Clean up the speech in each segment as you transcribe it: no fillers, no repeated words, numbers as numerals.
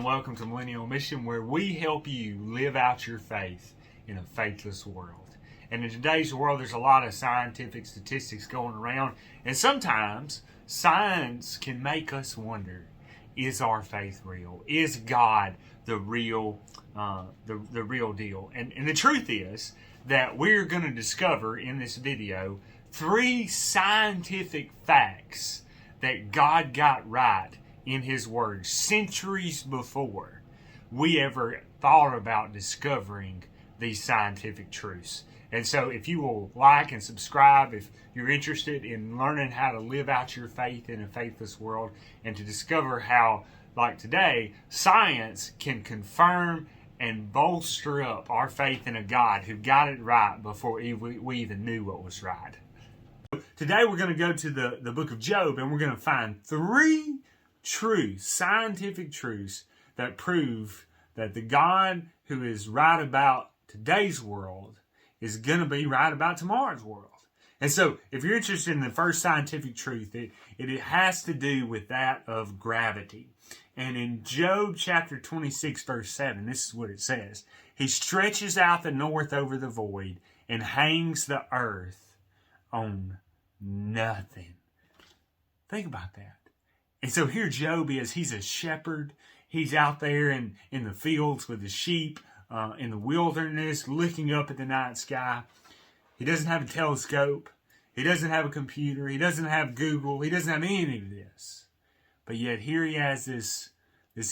welcome to Millennial Mission, where we help you live out your faith in a faithless world. And in today's world, there's a lot of scientific statistics going around, and sometimes science can make us wonder, is our faith real? Is God the real deal? And the truth is that we're going to discover in this video 3 scientific facts that God got right in His Word centuries before we ever thought about discovering these scientific truths. And so if you will like and subscribe, if you're interested in learning how to live out your faith in a faithless world and to discover how, like today, science can confirm and bolster up our faith in a God who got it right before we even knew what was right. Today we're going to go to the book of Job, and we're going to find 3 truths, scientific truths, that prove that the God who is right about today's world is going to be right about tomorrow's world. And so if you're interested in the first scientific truth, it has to do with that of gravity. And in Job chapter 26 verse 7, this is what it says. He stretches out the north over the void and hangs the earth on nothing. Think about that. And so here Job is. He's a shepherd. He's out there in the fields with the sheep, in the wilderness, looking up at the night sky. He doesn't have a telescope. He doesn't have a computer. He doesn't have Google. He doesn't have any of this. But yet here he has this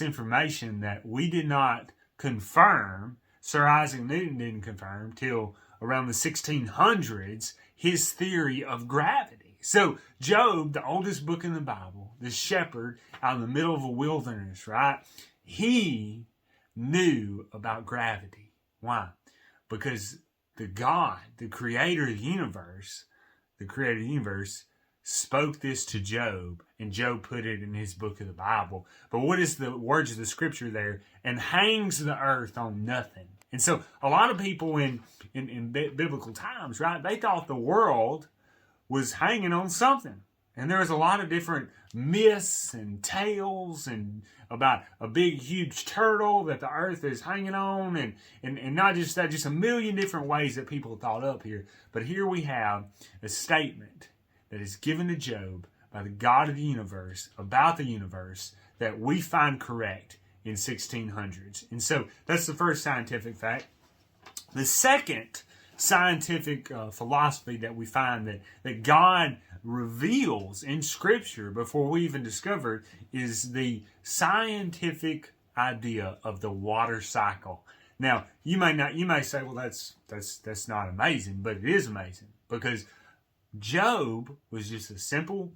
information that we did not confirm. Sir Isaac Newton didn't confirm till around the 1600s, his theory of gravity. So Job, the oldest book in the Bible, the shepherd out in the middle of a wilderness, right? He knew about gravity. Why? Because the God, the creator of the universe, spoke this to Job, and Job put it in his book of the Bible. But what is the words of the scripture there? And hangs the earth on nothing. And so a lot of people in biblical times, right, they thought the world was hanging on something. And there was a lot of different myths and tales and about a big, huge turtle that the earth is hanging on, and not just that, just a million different ways that people thought up here. But here we have a statement that is given to Job by the God of the universe about the universe that we find correct in 1600s. And so that's the first scientific fact. The second scientific philosophy that we find that God reveals in Scripture before we even discover it is the scientific idea of the water cycle. Now, you may say, well, that's not amazing, but it is amazing, because Job was just a simple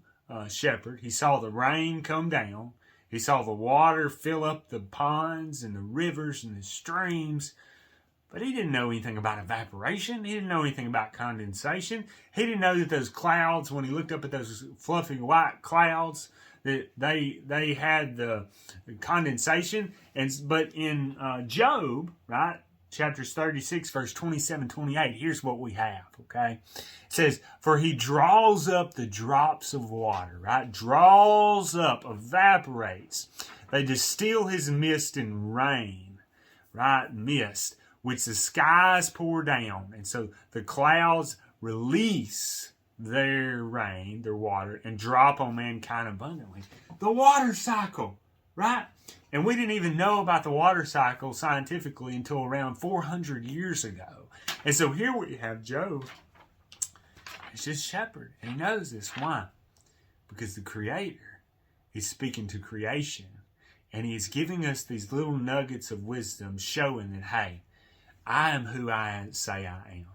shepherd. He saw the rain come down. He saw the water fill up the ponds and the rivers and the streams. But he didn't know anything about evaporation. He didn't know anything about condensation. He didn't know that those clouds, when he looked up at those fluffy white clouds, that they had the condensation. But in Job, right, chapters 36, verse 27, 28, here's what we have, okay? It says, for he draws up the drops of water, right? Draws up, evaporates. They distill his mist in rain, right? Mist, which the skies pour down. And so the clouds release their rain, their water, and drop on mankind abundantly. The water cycle, right? And we didn't even know about the water cycle scientifically until around 400 years ago. And so here we have Job. He's just shepherd, and he knows this. Why? Because the Creator is speaking to creation, and he is giving us these little nuggets of wisdom, showing that, hey, I am who I say I am.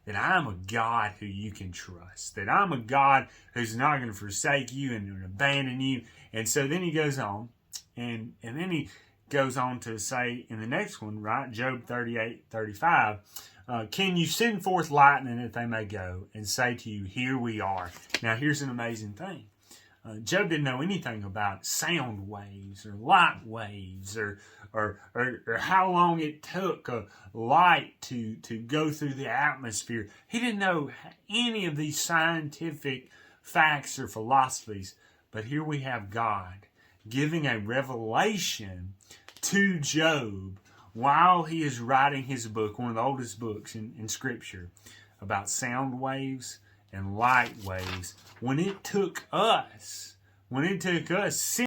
That I'm a God who you can trust. That I'm a God who's not going to forsake you and abandon you. And so then he goes on, and then he goes on to say in the next one, right, Job 38:35, can you send forth lightning that they may go and say to you, here we are. Now here's an amazing thing. Job didn't know anything about sound waves or light waves or how long it took light to go through the atmosphere. He didn't know any of these scientific facts or philosophies. But here we have God giving a revelation to Job while he is writing his book, one of the oldest books in Scripture, about sound waves and light waves, when it took us